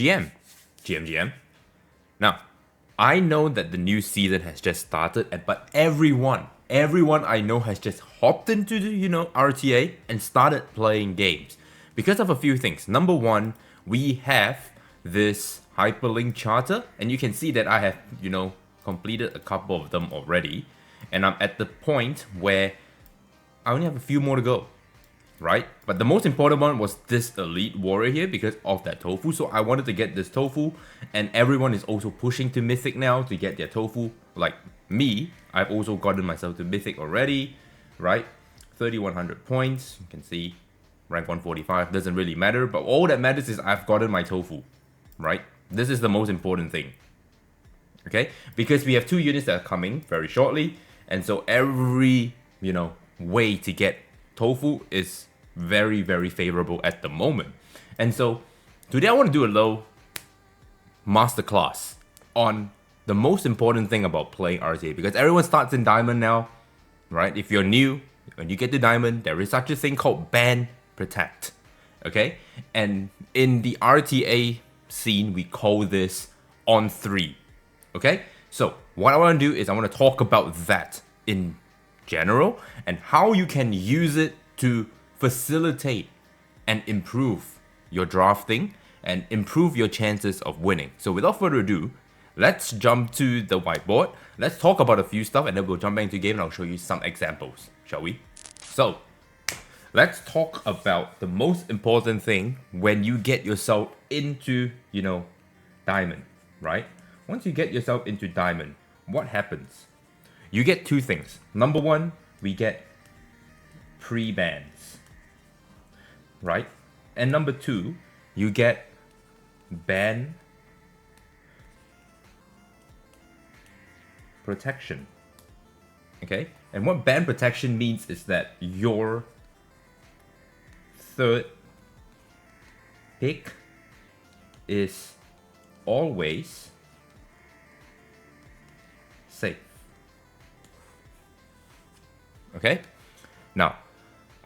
GM. Now, I know that the new season has just started, but everyone I know has just hopped into the, RTA and started playing games because of a few things. Number one, we have this hyperlink charter, and you can see that I have, completed a couple of them already, and I'm at the point where I only have a few more to go, right? But the most important one was this elite warrior here because of that tofu. So I wanted to get this tofu, and everyone is also pushing to mythic now to get their tofu. Like me, I've also gotten myself to mythic already, right? 3,100 points. You can see rank 145 doesn't really matter, but all that matters is I've gotten my tofu, right? This is the most important thing. Okay, because we have 2 units that are coming very shortly, and so every way to get tofu is very, very favorable at the moment. And so today I want to do a little masterclass on the most important thing about playing RTA, because everyone starts in diamond now, right? If you're new, when you get to diamond, there is such a thing called ban protect. Okay, and in the RTA scene we call this on 3. Okay, so what I want to do is I want to talk about that in general and how you can use it to facilitate and improve your drafting and improve your chances of winning. So without further ado, let's jump to the whiteboard. Let's talk about a few stuff, and then we'll jump back into the game and I'll show you some examples, shall we? So let's talk about the most important thing when you get yourself into, diamond, right? Once you get yourself into diamond, what happens? You get 2 things. Number one, we get pre-bans, right? And number 2, you get ban protection. Okay? And what ban protection means is that your 3rd pick is always safe. Okay? Now,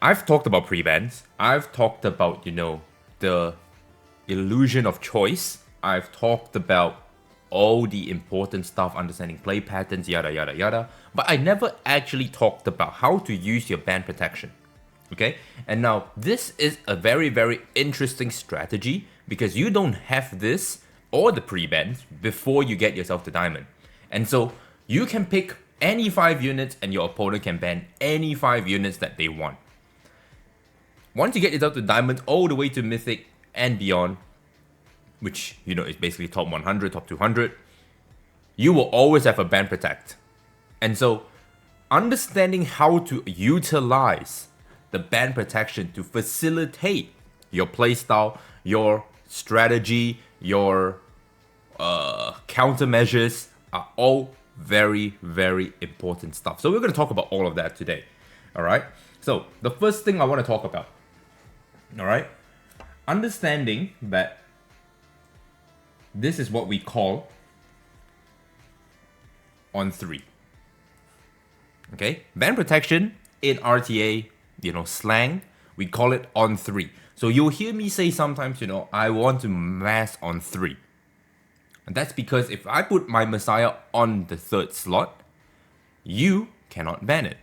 I've talked about pre-bans. I've talked about, the illusion of choice. I've talked about all the important stuff, understanding play patterns, yada, yada, yada. But I never actually talked about how to use your ban protection. Okay? And now, this is a very, very interesting strategy because you don't have this or the pre-bans before you get yourself to diamond. And so, you can pick any 5 units and your opponent can ban any 5 units that they want. Once you get yourself to diamond all the way to mythic and beyond, which is basically top 100, top 200, you will always have a ban protect. And so understanding how to utilize the ban protection to facilitate your playstyle, your strategy, your countermeasures are all very, very important stuff. So we're going to talk about all of that today. All right. So the first thing I want to talk about, all right, understanding that this is what we call on 3. Okay, ban protection in RTA, slang, we call it on 3. So you'll hear me say sometimes, I want to mass on 3. And that's because if I put my Messiah on the 3rd slot, you cannot ban it,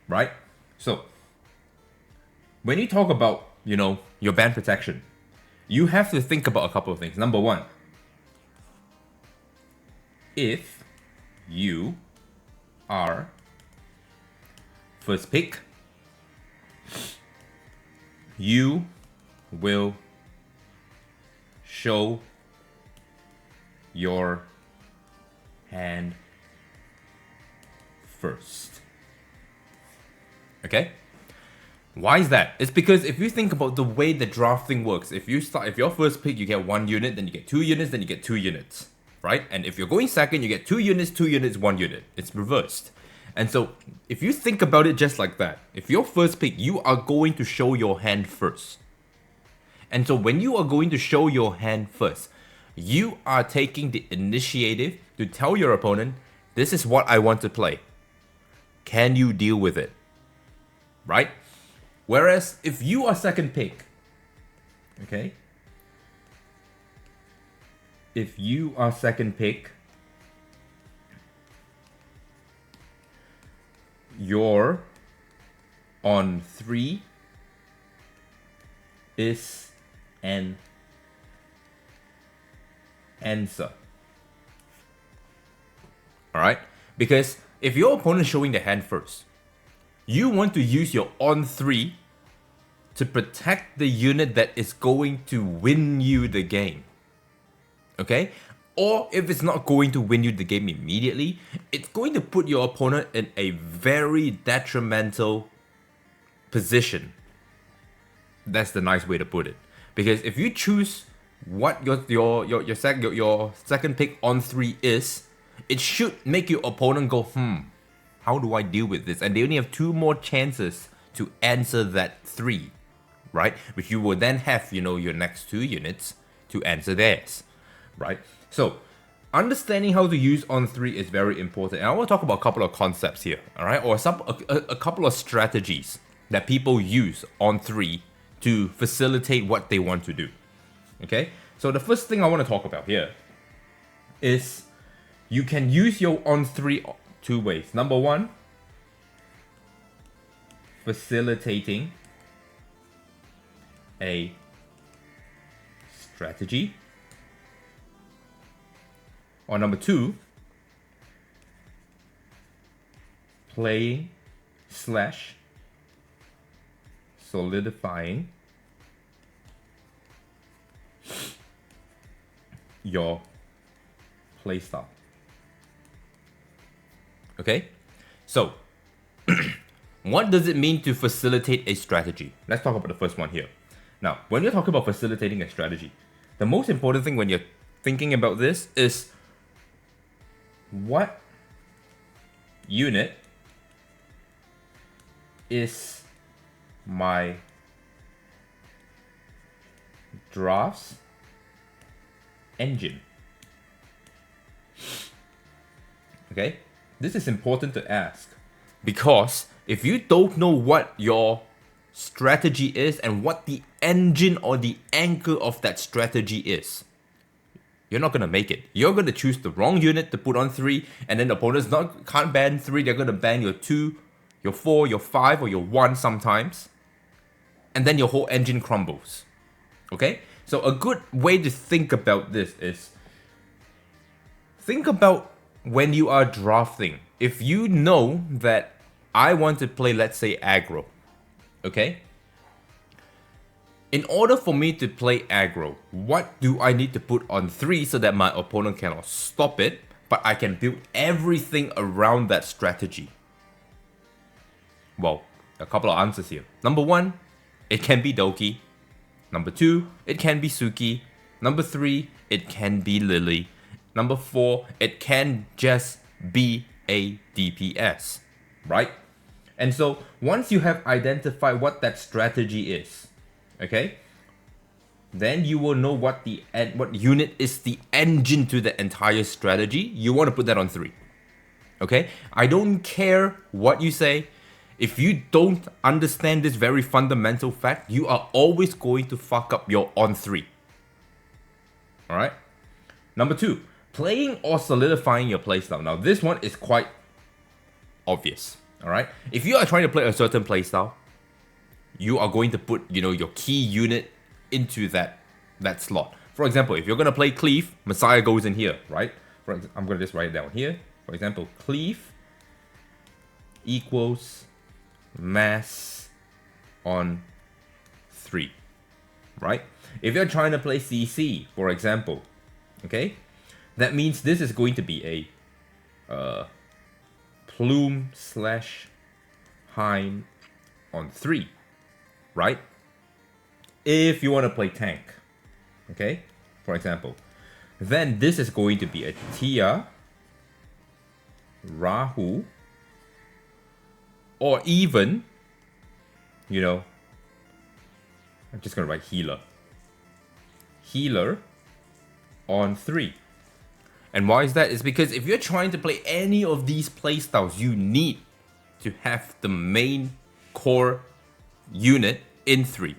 right? So, when you talk about, your ban protection, you have to think about a couple of things. Number one, if you are first pick, you will show your hand first. Okay? Why is that? It's because if you think about the way the drafting works, if your first pick, you get 1 unit, then you get 2 units, then you get 2 units, right? And if you're going second, you get 2 units, 2 units, 1 unit. It's reversed. And so if you think about it just like that, if your first pick, you are going to show your hand first. And so when you are going to show your hand first, you are taking the initiative to tell your opponent, this is what I want to play. Can you deal with it? Right? Whereas if you are second pick, okay, if you are second pick, your on 3 is an answer. Alright? Because if your opponent is showing the hand first, you want to use your on 3 to protect the unit that is going to win you the game. Okay? Or if it's not going to win you the game immediately, it's going to put your opponent in a very detrimental position. That's the nice way to put it. Because if you choose what your second pick on 3 is, it should make your opponent go, how do I deal with this? And they only have 2 more chances to answer that 3, right? Which you will then have, your next 2 units to answer theirs, right? So, understanding how to use on 3 is very important. And I want to talk about a couple of concepts here, all right? Or a couple of strategies that people use on 3 to facilitate what they want to do, okay? So the first thing I want to talk about here is you can use your on 3 2 ways. Number 1, facilitating a strategy. Or number 2, playing / solidifying your playstyle. Okay? So, what does it mean to facilitate a strategy? Let's talk about the first one here. Now, when you're talking about facilitating a strategy, the most important thing when you're thinking about this is what unit is my draft's engine? Okay? This is important to ask because if you don't know what your strategy is and what the engine or the anchor of that strategy is, you're not going to make it. You're going to choose the wrong unit to put on 3, and then the opponents can't ban 3, they're going to ban your 2, your 4, your 5, or your 1 sometimes. And then your whole engine crumbles. Okay? So a good way to think about this is, think about when you are drafting. If you know that I want to play, let's say, aggro. Okay? In order for me to play aggro, what do I need to put on 3 so that my opponent cannot stop it, but I can build everything around that strategy? Well, a couple of answers here. Number 1, it can be Doki. Number 2, it can be Suki. Number 3, it can be Lily. Number 4, it can just be a DPS, right? And so once you have identified what that strategy is, okay, then you will know what unit is the engine to the entire strategy. You want to put that on 3. Okay? I don't care what you say. If you don't understand this very fundamental fact, you are always going to fuck up your on 3. Alright? Number 2, playing or solidifying your playstyle. Now this one is quite obvious. Alright? If you are trying to play a certain playstyle, you are going to put, your key unit into that slot. For example, if you're going to play Cleave, Messiah goes in here, right? I'm going to just write it down here. For example, Cleave equals mass on 3, right? If you're trying to play CC, for example, okay, that means this is going to be a plume / hind on 3, right? If you want to play tank, okay, for example, then this is going to be a Tia, Rahu, or even, I'm just going to write healer on 3. And why is that? It's because if you're trying to play any of these playstyles, you need to have the main core unit in 3.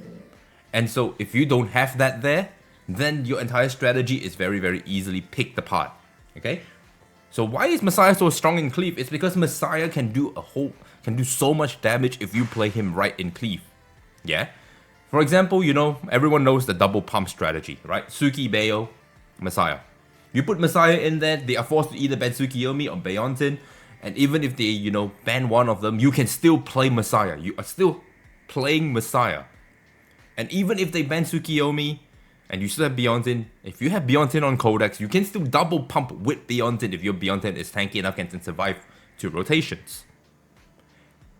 And so if you don't have that there, then your entire strategy is very, very easily picked apart. Okay? So why is Messiah so strong in cleave? It's because Messiah can do so much damage if you play him right in cleave. Yeah? For example, everyone knows the double pump strategy, right? Suki, Bayo, Messiah. You put Messiah in there, they are forced to either ban Tsukiyomi or Beyonce, and even if they, ban one of them, you can still play Messiah. You are still playing Messiah. And even if they ban Tsukiyomi, and you still have Beyonce, if you have Beyonce on Codex, you can still double pump with Beyonce if your Beyonce is tanky enough and can survive 2 rotations.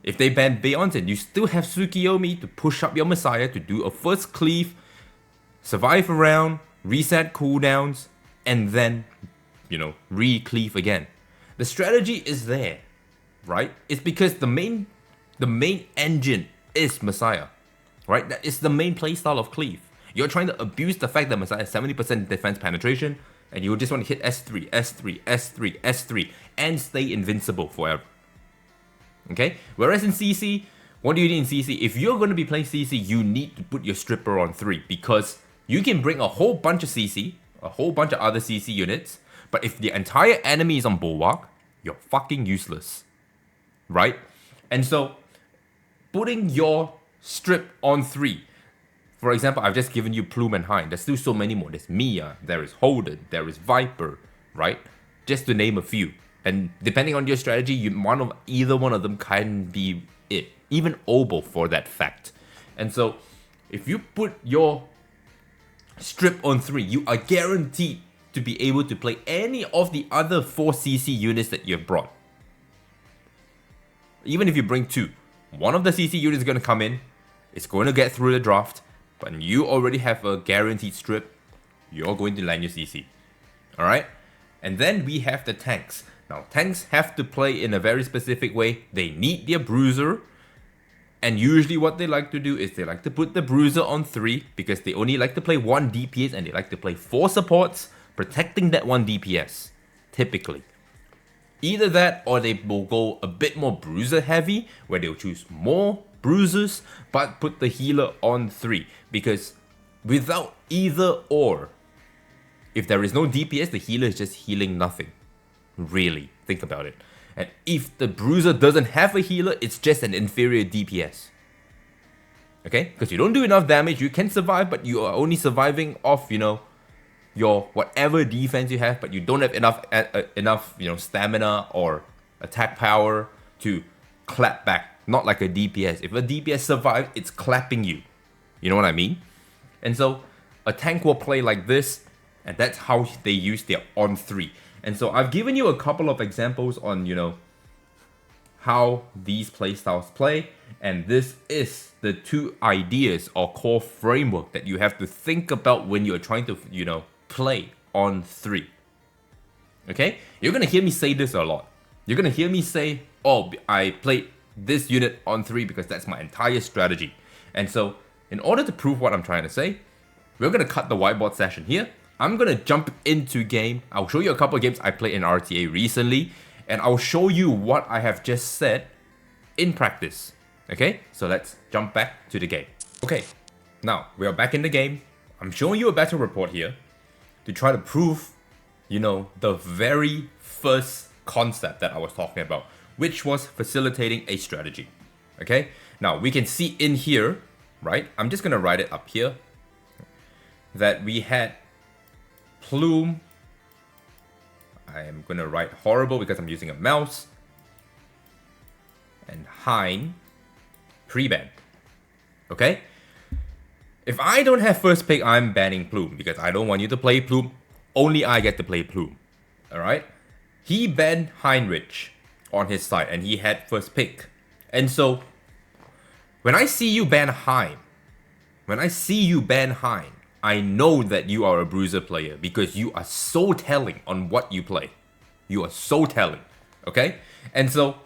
If they ban Beyonce, you still have Tsukiyomi to push up your Messiah to do a first cleave, survive a round, reset cooldowns, and then, re-cleave again. The strategy is there, right? It's because the main engine is Messiah, right? That is the main playstyle of cleave. You're trying to abuse the fact that Messiah has 70% defense penetration, and you just want to hit S3, S3, S3, S3, and stay invincible forever. Okay? Whereas in CC, what do you need in CC? If you're going to be playing CC, you need to put your stripper on 3, because you can bring a whole bunch of CC, a whole bunch of other CC units, but if the entire enemy is on Bulwark, you're fucking useless. Right? And so, putting your strip on 3, for example, I've just given you Plume and Hein. There's still so many more. There's Mia, there is Holden, there is Viper, right? Just to name a few. And depending on your strategy, either one of them can be it. Even Obo for that fact. And so, if you put your strip on 3, you are guaranteed to be able to play any of the other 4 CC units that you've brought. Even if you bring 2, one of the CC units is going to come in, it's going to get through the draft, but you already have a guaranteed strip, you're going to land your CC. Alright? And then we have the tanks. Now, tanks have to play in a very specific way. They need their bruiser. And usually what they like to do is they like to put the bruiser on 3 because they only like to play 1 DPS and they like to play 4 supports protecting that 1 DPS. Typically. Either that or they will go a bit more bruiser heavy where they'll choose more bruisers but put the healer on 3, because without either or, if there is no DPS, the healer is just healing nothing. Really, think about it. And if the bruiser doesn't have a healer, it's just an inferior DPS. Okay? Because you don't do enough damage, you can survive, but you are only surviving off, your whatever defense you have, but you don't have enough stamina or attack power to clap back. Not like a DPS. If a DPS survives, it's clapping you. You know what I mean? And so, a tank will play like this, and that's how they use their on 3. And so, I've given you a couple of examples on, how these playstyles play, and this is the 2 ideas or core framework that you have to think about when you're trying to, play on 3. Okay? You're gonna hear me say this a lot. You're gonna hear me say, oh, I played this unit on 3 because that's my entire strategy. And so, in order to prove what I'm trying to say, we're gonna cut the whiteboard session here. I'm gonna jump into game. I'll show you a couple of games I played in RTA recently, and I'll show you what I have just said in practice. Okay? So let's jump back to the game. Okay, now we are back in the game. I'm showing you a battle report here to try to prove, the very first concept that I was talking about, which was facilitating a strategy. Okay? Now, we can see in here, right? I'm just going to write it up here, that we had Plume. I am going to write horrible because I'm using a mouse. And Hein pre-ban. Okay? If I don't have first pick, I'm banning Plume because I don't want you to play Plume. Only I get to play Plume. Alright? He banned Heinrich on his side and he had first pick. And so, when I see you ban Hein, I know that you are a bruiser player because you are so telling on what you play. You are so telling. Okay? And so,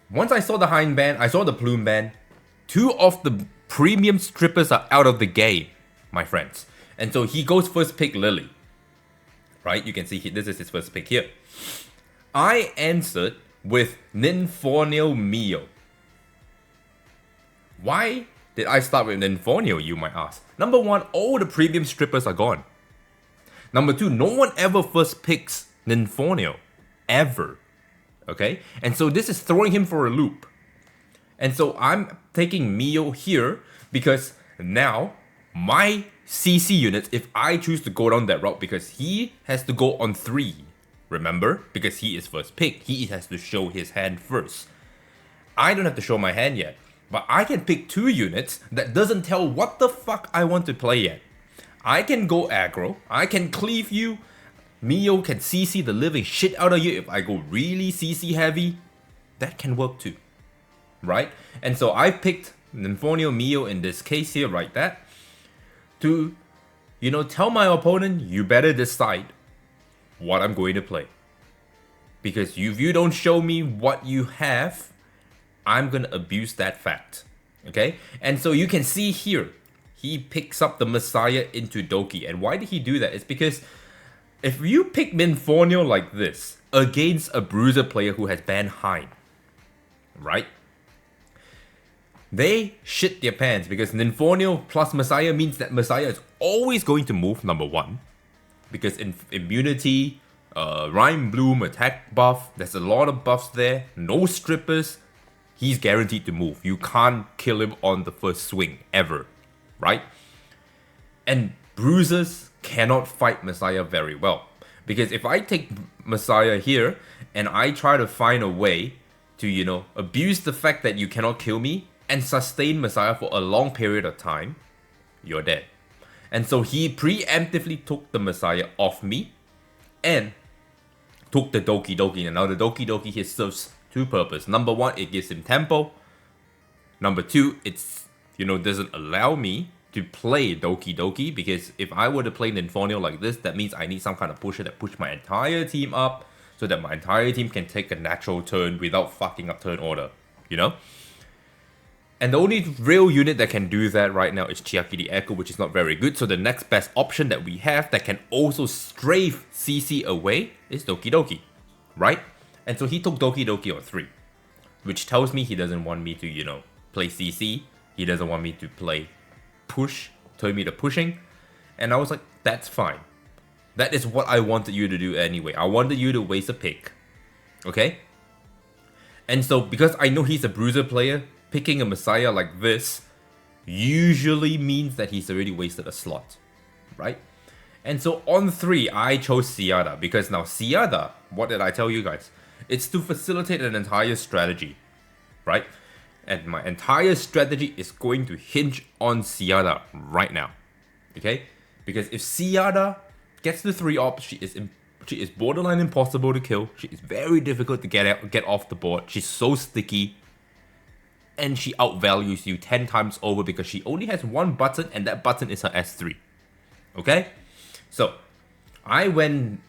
once I saw the Hein ban, I saw the Plume ban, 2 of the premium strippers are out of the game, my friends. And so he goes first pick Lily. Right? You can see this is his first pick here. I answered with Ninfornil Mio. Why did I start with Ninfonio, you might ask? Number one, all the premium strippers are gone. Number two, no one ever first picks Ninfonio. Ever. Okay? And so this is throwing him for a loop. And so I'm taking Mio here because now my CC units, if I choose to go down that route, because he has to go on 3, remember? Because he is first pick. He has to show his hand first. I don't have to show my hand yet, but I can pick 2 units that doesn't tell what the fuck I want to play yet. I can go aggro, I can cleave you, Mio can CC the living shit out of you if I go really CC heavy. That can work too, right? And so I picked Ninfonio Mio in this case here, right, that, to, tell my opponent, you better decide what I'm going to play. Because if you don't show me what you have, I'm going to abuse that fact, okay? And so you can see here, he picks up the Messiah into Doki. And why did he do that? It's because if you pick Ninfonio like this against a Bruiser player who has banned Hein, right? They shit their pants because Ninfonio plus Messiah means that Messiah is always going to move, number one. Because in immunity, Rhyme Bloom, attack buff, there's a lot of buffs there. No strippers, he's guaranteed to move. You can't kill him on the first swing, ever. Right? And Bruisers cannot fight Messiah very well. Because if I take Messiah here and I try to find a way to, abuse the fact that you cannot kill me and sustain Messiah for a long period of time, you're dead. And so he preemptively took the Messiah off me and took the Doki Doki. And now the Doki Doki here serves 2 purposes. Number one, it gives him tempo. Number 2, it's doesn't allow me to play Doki Doki, because if I were to play Ninfonio like this, that means I need some kind of pusher that push my entire team up so that my entire team can take a natural turn without fucking up turn order, And the only real unit that can do that right now is Chiaki the Echo, which is not very good. So the next best option that we have that can also strafe CC away is Doki Doki, right? And so he took Doki Doki on 3, which tells me he doesn't want me to, play CC. He doesn't want me to play push, turn me to pushing. And I was like, that's fine. That is what I wanted you to do anyway. I wanted you to waste a pick. Okay? And so because I know he's a Bruiser player, picking a Messiah like this usually means that he's already wasted a slot. Right? And so on 3, I chose Siada. Because now Siada, what did I tell you guys? It's to facilitate an entire strategy. Right? And my entire strategy is going to hinge on Siada right now. Okay? Because if Siada gets the 3 ops, she is borderline impossible to kill. She is very difficult to get off the board. She's so sticky. And she outvalues you 10 times over because she only has 1 button, and that button is her S3. Okay? So, I went,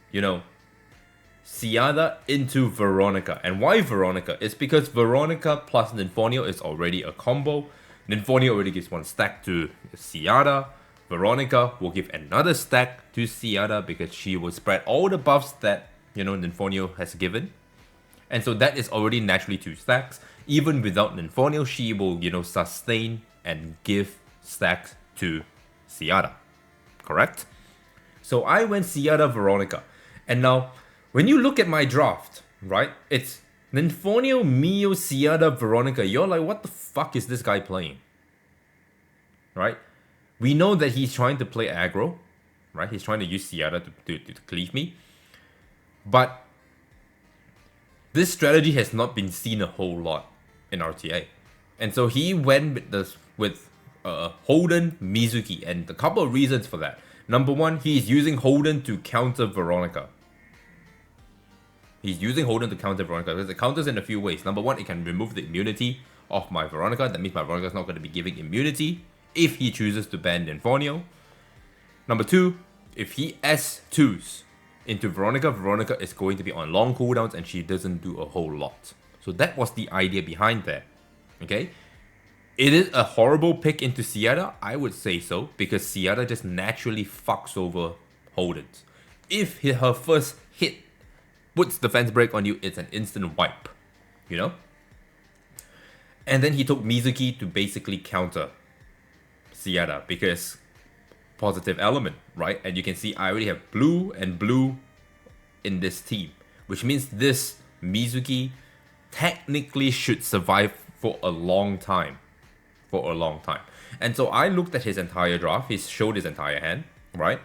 Siada into Veronica. And why Veronica? It's because Veronica plus Ninfonio is already a combo. Ninfonio already gives 1 stack to Siada. Veronica will give another stack to Siada because she will spread all the buffs that, Ninfonio has given. And so that is already naturally 2 stacks. Even without Ninfonio, she will, sustain and give stacks to Siada. Correct? So I went Siada Veronica. And now, when you look at my draft, right, it's Ninfonio, Mio, Siada, Veronica. You're like, what the fuck is this guy playing? Right? We know that he's trying to play aggro, right? He's trying to use Siada to cleave me. But this strategy has not been seen a whole lot in RTA. And so he went with Holden, Mizuki, and a couple of reasons for that. Number one, he's using Holden to counter Veronica. He's using Holden to counter Veronica because it counters in a few ways. Number one, it can remove the immunity of my Veronica. That means my Veronica is not going to be giving immunity if he chooses to ban Ninfonio. Number 2, if he S2s into Veronica, Veronica is going to be on long cooldowns and she doesn't do a whole lot. So that was the idea behind that. Okay? It is a horrible pick into Siada, I would say so, because Siada just naturally fucks over Holdens. If her first hit puts defense break on you, it's an instant wipe. And then he took Mizuki to basically counter Seattle because positive element, right? And you can see I already have blue and blue in this team, which means this Mizuki technically should survive for a long time. And so I looked at his entire draft. He showed his entire hand, right?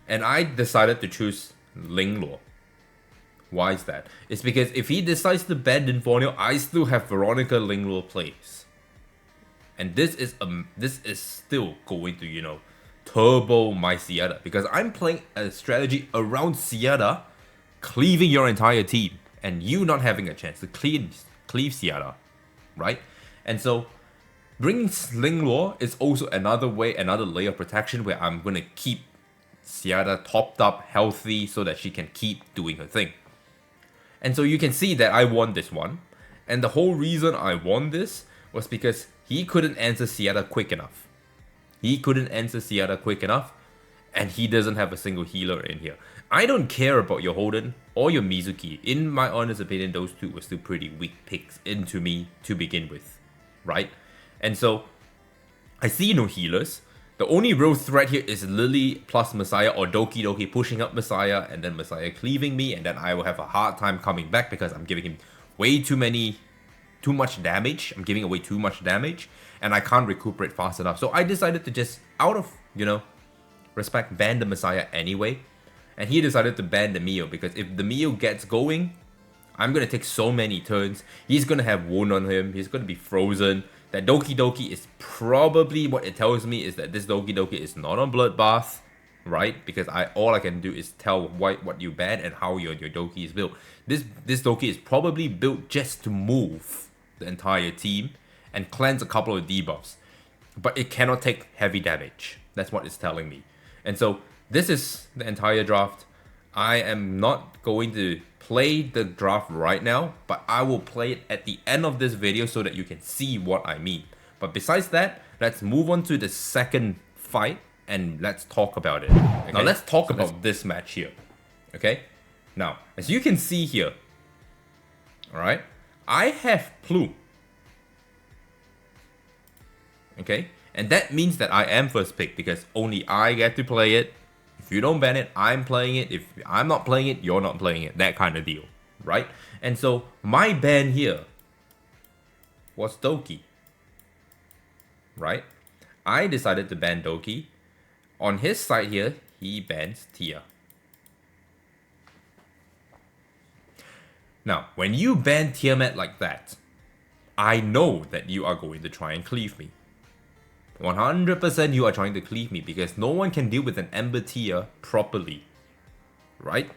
And I decided to choose Lingluo. Why is that? It's because if he decides to ban Inferno, I still have Veronica Lingluo plays. And this is still going to, turbo my Seattle, because I'm playing a strategy around Seattle cleaving your entire team and you not having a chance to cleave Seattle, right? And so bringing Lingluo is also another layer of protection where I'm going to keep Seattle topped up, healthy, so that she can keep doing her thing. And so you can see that I won this one. And the whole reason I won this was because he couldn't answer Seattle quick enough. And he doesn't have a single healer in here. I don't care about your Holden or your Mizuki. In my honest opinion, those two were still pretty weak picks into me to begin with, right? And so I see no healers. The only real threat here is Lily plus Messiah or Doki Doki pushing up Messiah and then Messiah cleaving me, and then I will have a hard time coming back because I'm giving him too much damage. I'm giving away too much damage and I can't recuperate fast enough. So I decided to just, out of, respect, ban the Messiah anyway. And he decided to ban the Mio because if the Mio gets going, I'm going to take so many turns. He's going to have wound on him. He's going to be frozen. That Doki Doki is probably, what it tells me is that this Doki Doki is not on Bloodbath, right? Because all I can do is tell what you ban and how your Doki is built. This Doki is probably built just to move the entire team and cleanse a couple of debuffs. But it cannot take heavy damage. That's what it's telling me. And so this is the entire draft. I am not going to play the draft right now, but I will play it at the end of this video so that you can see what I mean. But besides that, let's move on to the second fight and let's talk about it. Okay? Now let's talk about this match here. Okay? Now, as you can see here, alright, I have Plume. Okay? And that means that I am first pick because only I get to play it. If you don't ban it, I'm playing it. If I'm not playing it, you're not playing it. That kind of deal, right? And so my ban here was Doki, right? I decided to ban Doki. On his side here, he bans Tia. Now, when you ban Tiamat like that, I know that you are going to try and cleave me. 100% you are trying to cleave me because no one can deal with an Ember Tia properly, right?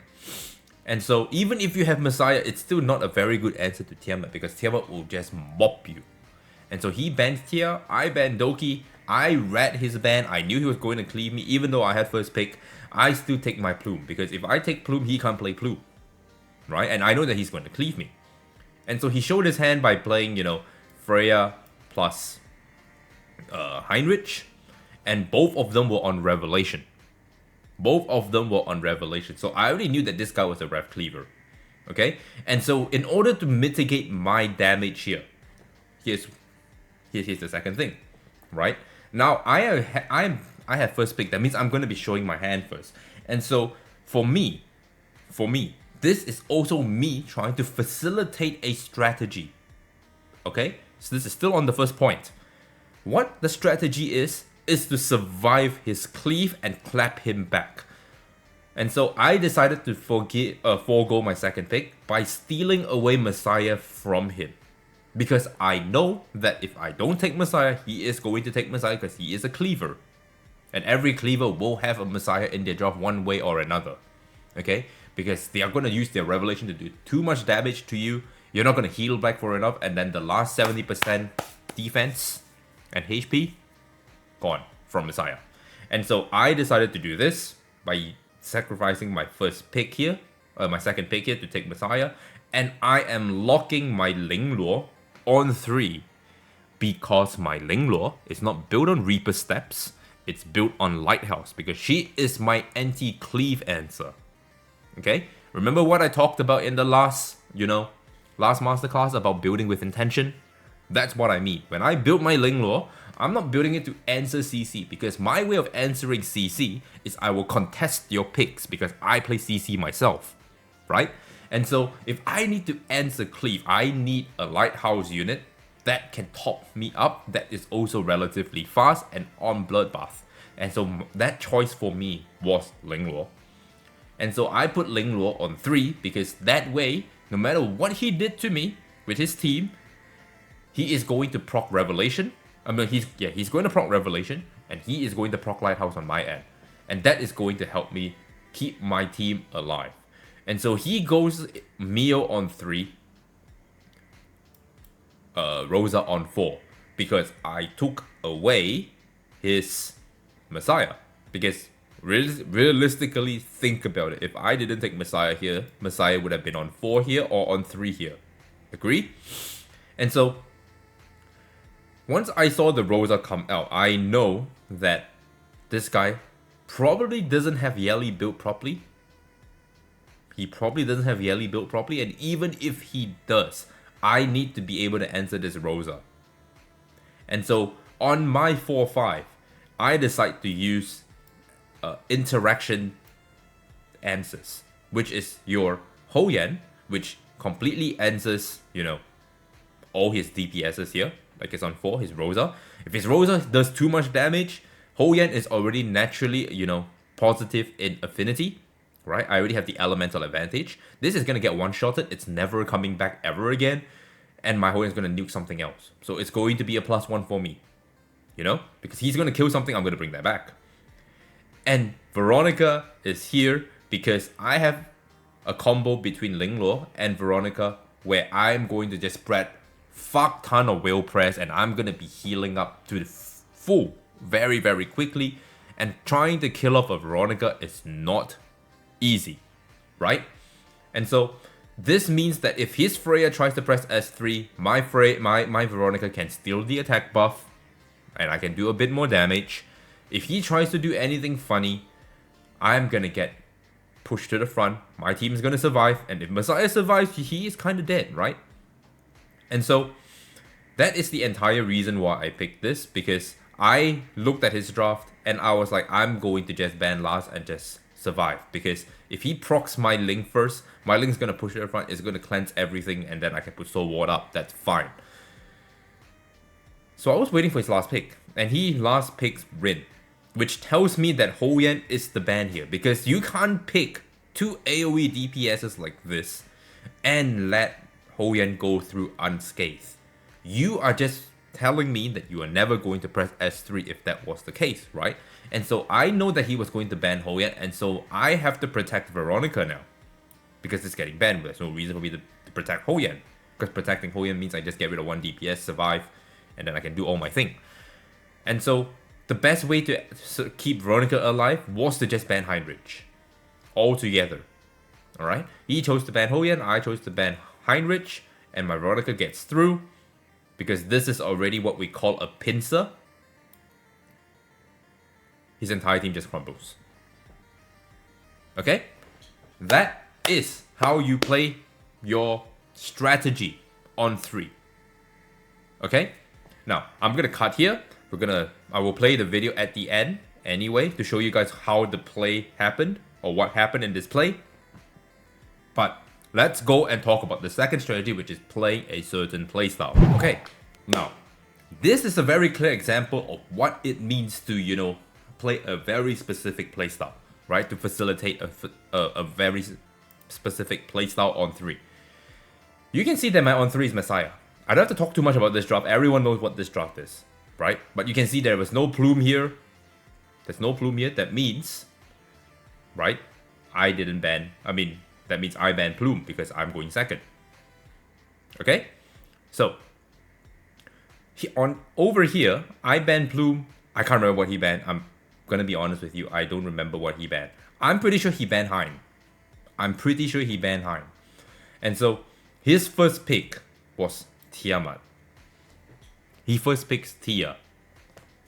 And so even if you have Messiah, it's still not a very good answer to Tiamat because Tiamat will just mop you. And so he bans Tia, I ban Doki, I read his ban, I knew he was going to cleave me even though I had first pick. I still take my Plume because if I take Plume, he can't play Plume, right? And I know that he's going to cleave me. And so he showed his hand by playing, Freya plus Heinrich, and both of them were on Revelation. So I already knew that this guy was a Rev Cleaver. Okay? And so in order to mitigate my damage here, here's the second thing. Right? Now I have first pick. That means I'm going to be showing my hand first. And so for me, this is also me trying to facilitate a strategy. Okay? So this is still on the first point. What the strategy is to survive his cleave and clap him back. And so I decided to forego my second pick by stealing away Messiah from him. Because I know that if I don't take Messiah, he is going to take Messiah because he is a cleaver. And every cleaver will have a Messiah in their draft one way or another. Okay? Because they are going to use their Revelation to do too much damage to you. You're not going to heal back for enough. And then the last 70% defense and HP, gone from Messiah. And so I decided to do this by sacrificing my first pick here, my second pick here to take Messiah. And I am locking my Lingluo on 3 because my Lingluo is not built on Reaper Steps. It's built on Lighthouse because she is my anti-cleave answer. Okay? Remember what I talked about in the last masterclass about building with intention? That's what I mean. When I build my Lingluo, I'm not building it to answer CC, because my way of answering CC is I will contest your picks because I play CC myself, right? And so if I need to answer cleave, I need a lighthouse unit that can top me up, that is also relatively fast and on bloodbath. And so that choice for me was Lingluo. And so I put Lingluo on 3 because that way, no matter what he did to me with his team, he is going to proc Revelation. I mean, he's going to proc Revelation, and he is going to proc Lighthouse on my end. And that is going to help me keep my team alive. And so he goes Mio on 3, Rosa on 4, because I took away his Messiah. Because realistically, think about it. If I didn't take Messiah here, Messiah would have been on 4 here or on 3 here. Agree? And so once I saw the Rosa come out, I know that this guy probably doesn't have Yelly built properly. He probably doesn't have Yelly built properly, and even if he does, I need to be able to answer this Rosa. And so on my 4-5, I decide to use interaction answers, which is your Ho Yan, which completely answers, you know, all his DPSs here. Like it's on 4, his Rosa. If his Rosa does too much damage, Ho Yan is already naturally, you know, positive in affinity, right? I already have the elemental advantage. This is going to get one-shotted. It's never coming back ever again. And my Ho Yan is going to nuke something else. So it's going to be a +1 for me, you know? Because he's going to kill something, I'm going to bring that back. And Veronica is here because I have a combo between Lingluo and Veronica where I'm going to just spread fuck ton of will press, and I'm gonna be healing up to the full very, very quickly. And trying to kill off a Veronica is not easy, right? And so this means that if his Freya tries to press S3, my Veronica can steal the attack buff, and I can do a bit more damage. If he tries to do anything funny, I'm gonna get pushed to the front. My team is gonna survive, and if Messiah survives, he is kind of dead, right? And so that is the entire reason why I picked this, because I looked at his draft and I was like, I'm going to just ban last and just survive. Because if he procs my Ling first, my Ling's going to push it in front, it's going to cleanse everything, and then I can put Soul Ward up. That's fine. So I was waiting for his last pick, and he last picks Rin, which tells me that Ho Yan is the ban here. Because you can't pick 2 AoE DPSs like this and let Ho Yan go through unscathed. You are just telling me that you are never going to press S3 if that was the case, right? And so I know that he was going to ban Ho Yan, and so I have to protect Veronica now. Because it's getting banned, but there's no reason for me to protect Ho Yan. Because protecting Ho Yan means I just get rid of 1 DPS, survive, and then I can do all my thing. And so the best way to keep Veronica alive was to just ban Heinrich. All together. Alright? He chose to ban Ho Yan, I chose to ban Heinrich, and my Veronica gets through because this is already what we call a pincer. His entire team just crumbles. Okay? That is how you play your strategy on 3. Okay? Now, I'm gonna cut here. I will play the video at the end anyway to show you guys how the play happened or what happened in this play. But let's go and talk about the second strategy, which is playing a certain playstyle. Okay, now, this is a very clear example of what it means to, you know, play a very specific playstyle, right? To facilitate a very specific playstyle on 3. You can see that my on 3 is Messiah. I don't have to talk too much about this draft. Everyone knows what this draft is, right? But you can see there was no plume here. There's no plume here. That means, right? I didn't ban. That means I ban Plume because I'm going second. Okay? So, over here, I ban Plume. I can't remember what he banned. I'm gonna be honest with you. I don't remember what he banned. I'm pretty sure he banned Hein. And so, his first pick was Tiamat. He first picks Tia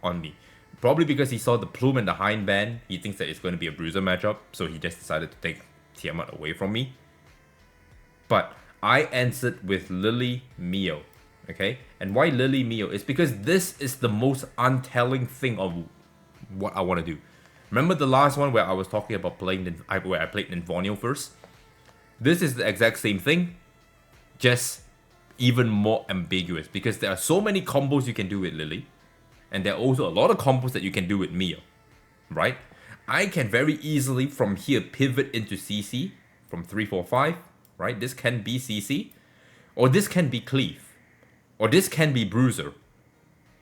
on me. Probably because he saw the Plume and the Hein ban. He thinks that it's going to be a bruiser matchup. So he just decided to take Tiamat away from me. But I answered with Lily Mio. Okay, and why Lily Mio is because this is the most untelling thing of what I want to do. Remember the last one where I was talking about where I played Invonio first? This is the exact same thing, just even more ambiguous because there are so many combos you can do with Lily, and there are also a lot of combos that you can do with Mio, right? I can very easily from here pivot into CC from 3-4-5, right? This can be CC, or this can be Cleave, or this can be Bruiser.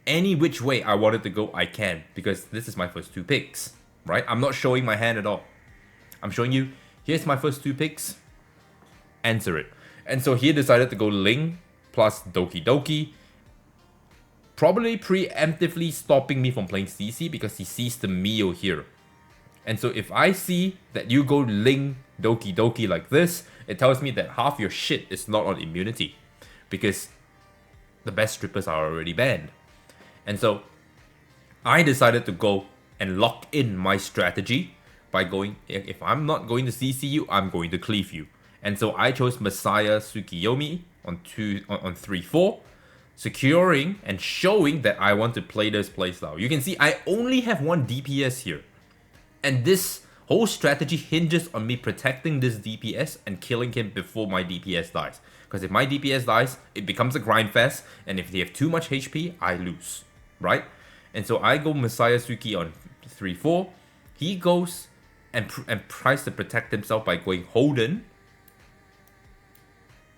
Any which way I wanted to go, I can, because this is my first 2 picks, right? I'm not showing my hand at all. I'm showing you, here's my first 2 picks, answer it. And so he decided to go Ling plus Doki Doki, probably preemptively stopping me from playing CC because he sees the Mio here. And so if I see that you go Ling Doki Doki like this, it tells me that half your shit is not on immunity because the best strippers are already banned. And so I decided to go and lock in my strategy by going, if I'm not going to CC you, I'm going to cleave you. And so I chose Messiah Tsukiyomi on 3-4, securing and showing that I want to play this playstyle. You can see I only have 1 DPS here. And this whole strategy hinges on me protecting this DPS and killing him before my DPS dies. Because if my DPS dies, it becomes a grind fest, and if they have too much HP, I lose, right? And so I go Messiah Suki on 3-4. He goes and tries to protect himself by going Holden,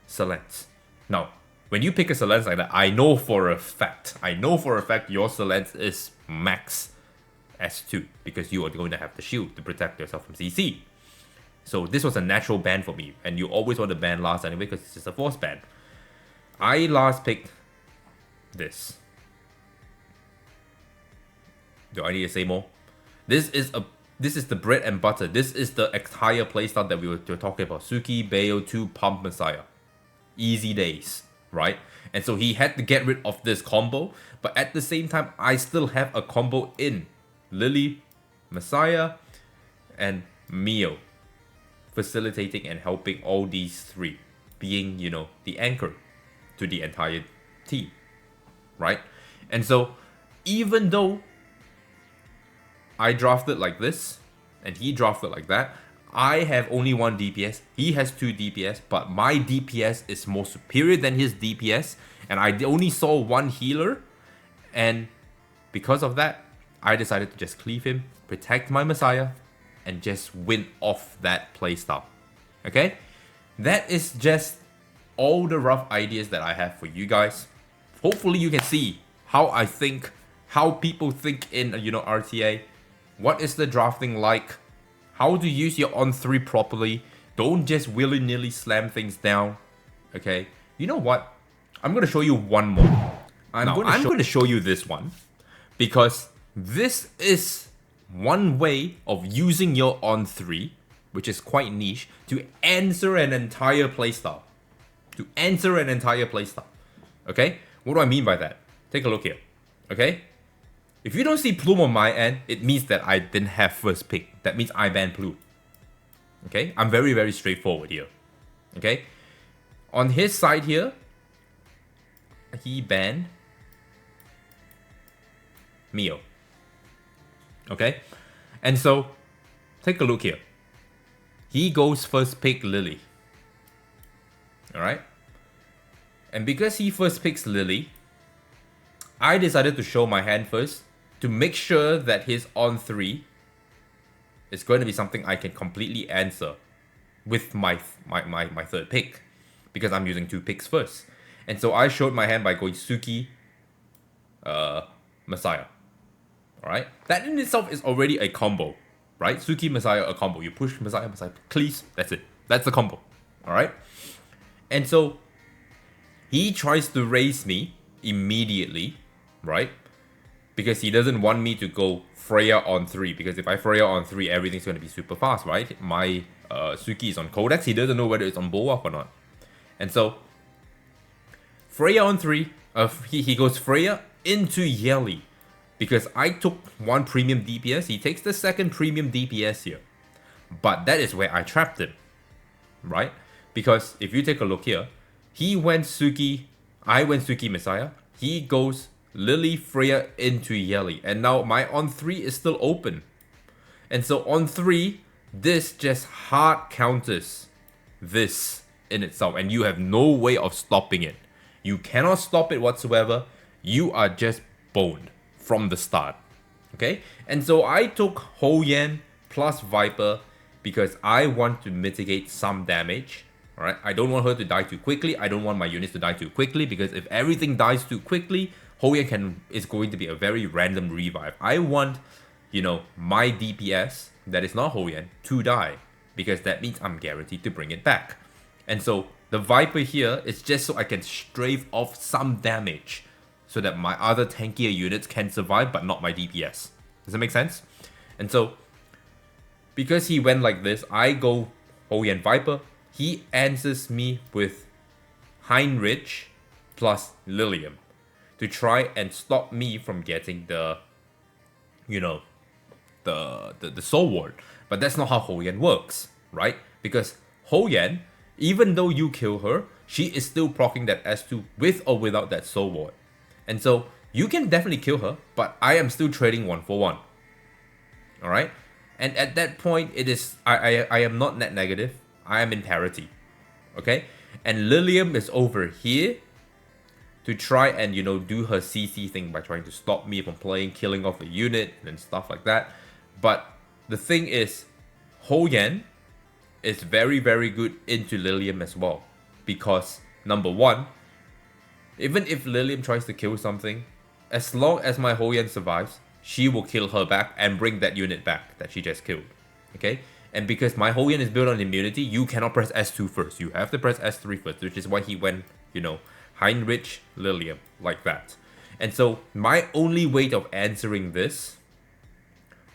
Silence. Now, when you pick a Silence like that, I know for a fact your Silence is max S2 because you are going to have the shield to protect yourself from CC. So this was a natural ban for me, and you always want to ban last anyway because it's just a force ban. I last picked this. Do I need to say more? This is the bread and butter. This is the entire playstyle that we were talking about. Suki, Bayo, 2 Pump Messiah. Easy days, right? And so he had to get rid of this combo, but at the same time, I still have a combo in Lily, Messiah, and Mio, facilitating and helping all these 3, being, you know, the anchor to the entire team, right? And so, even though I drafted like this, and he drafted like that, I have only 1 DPS, he has 2 DPS, but my DPS is more superior than his DPS, and I only saw 1 healer, and because of that, I decided to just cleave him, protect my Messiah, and just win off that playstyle. Okay? That is just all the rough ideas that I have for you guys. Hopefully you can see how I think, how people think in, you know, RTA. What is the drafting like? How to use your on-3 properly. Don't just willy-nilly slam things down. Okay? You know what? I'm going to show you one more. I'm going to show you this one. Because this is one way of using your on-3, which is quite niche, to answer an entire playstyle. Okay? What do I mean by that? Take a look here. Okay? If you don't see Plume on my end, it means that I didn't have first pick. That means I banned Plume. Okay? I'm very, very straightforward here. Okay? On his side here, he banned Mio. Okay? And so, take a look here. He goes first pick Lily. Alright? And because he first picks Lily, I decided to show my hand first to make sure that his on-3 is going to be something I can completely answer with my third pick. Because I'm using 2 picks first. And so I showed my hand by going Suki, Messiah. Alright? That in itself is already a combo. Right? Suki, Messiah, a combo. You push Messiah, please. That's it. That's the combo. Alright? And so he tries to raise me immediately. Right? Because he doesn't want me to go Freya on 3. Because if I Freya on 3, everything's going to be super fast, right? My Suki is on Codex. He doesn't know whether it's on Bulwark or not. And so, Freya on 3. He goes Freya into Yeli. Because I took 1 premium DPS. He takes the 2nd premium DPS here. But that is where I trapped him. Right? Because if you take a look here, he went Suki, I went Suki Messiah. He goes Lily Freya into Yeli. And now my on 3 is still open. And so on 3, this just hard counters this in itself. And you have no way of stopping it. You cannot stop it whatsoever. You are just boned from the start. Okay? And so I took Ho Yan plus Viper because I want to mitigate some damage. Alright? I don't want her to die too quickly. I don't want my units to die too quickly because if everything dies too quickly, Ho Yan is going to be a very random revive. I want, you know, my DPS that is not Ho Yan to die because that means I'm guaranteed to bring it back. And so the Viper here is just so I can strafe off some damage so that my other tankier units can survive but not my DPS. Does that make sense? And so because he went like this, I go Ho Yan Viper. He answers me with Heinrich plus Lilium to try and stop me from getting the, you know, the Soul Ward. But that's not how Ho Yan works, right? Because Ho Yan, even though you kill her, she is still proccing that S2 with or without that Soul Ward. And so you can definitely kill her, but I am still trading 1 for 1. Alright? And at that point, it is I am not net negative. I am in parity. Okay? And Lilium is over here to try and, you know, do her CC thing by trying to stop me from playing, killing off a unit and stuff like that. But the thing is, Ho Yan is very, very good into Lilium as well. Because, number one, even if Lilium tries to kill something, as long as my Ho Yan survives, she will kill her back and bring that unit back that she just killed. Okay? And because my Ho Yan is built on immunity, you cannot press S2 first. You have to press S3 first, which is why he went, you know, Heinrich, Lilium, like that. And so my only way of answering this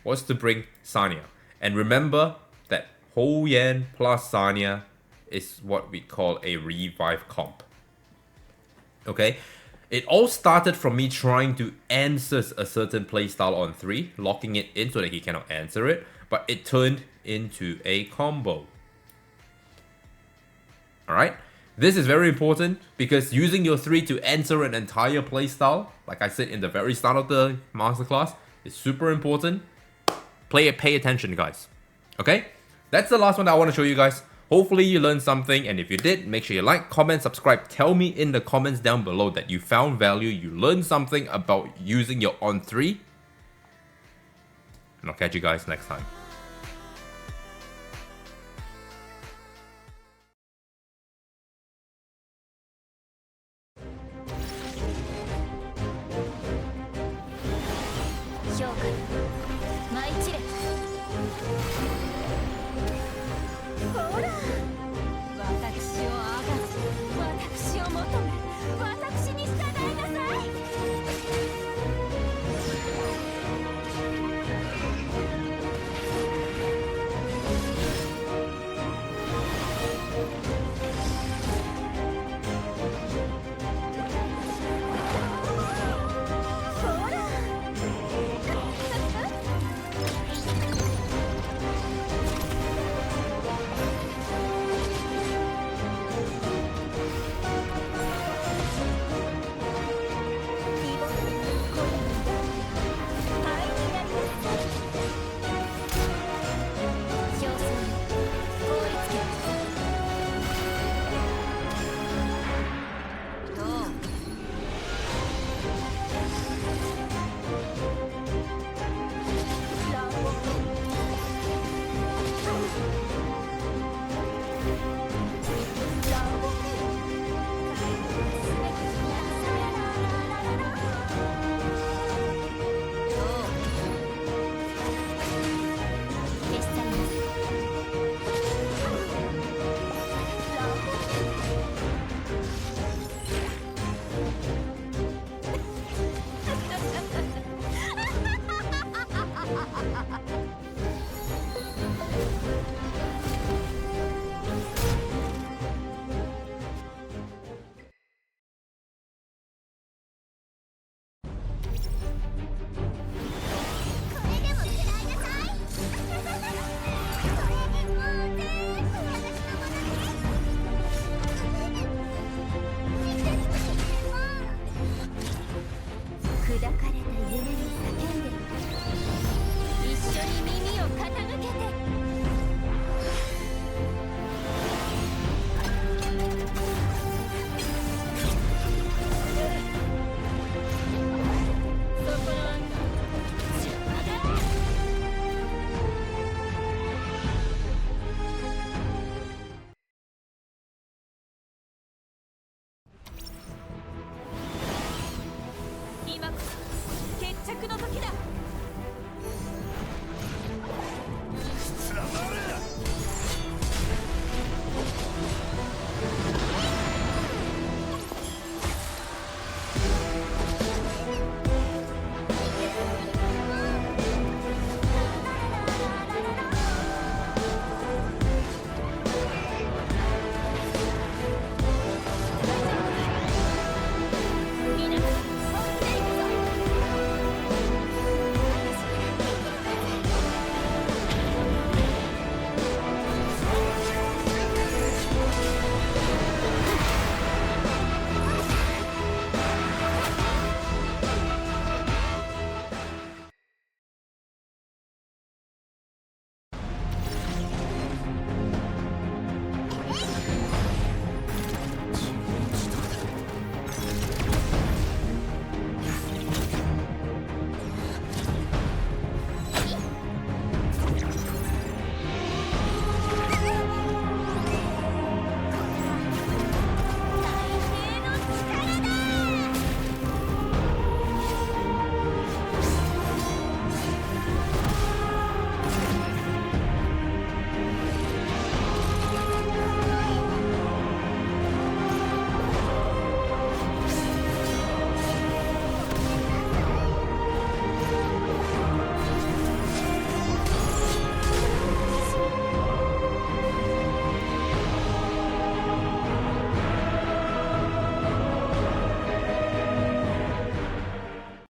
was to bring Sanya. And remember that Ho Yan plus Sanya is what we call a revive comp. Okay? It all started from me trying to answer a certain playstyle on 3, locking it in so that he cannot answer it, but it turned into a combo. Alright? This is very important because using your 3 to answer an entire playstyle, like I said in the very start of the masterclass, is super important. Pay attention, guys. Okay? That's the last one that I want to show you guys. Hopefully you learned something, and if you did, make sure you like, comment, subscribe. Tell me in the comments down below that you found value, you learned something about using your on 3. And I'll catch you guys next time.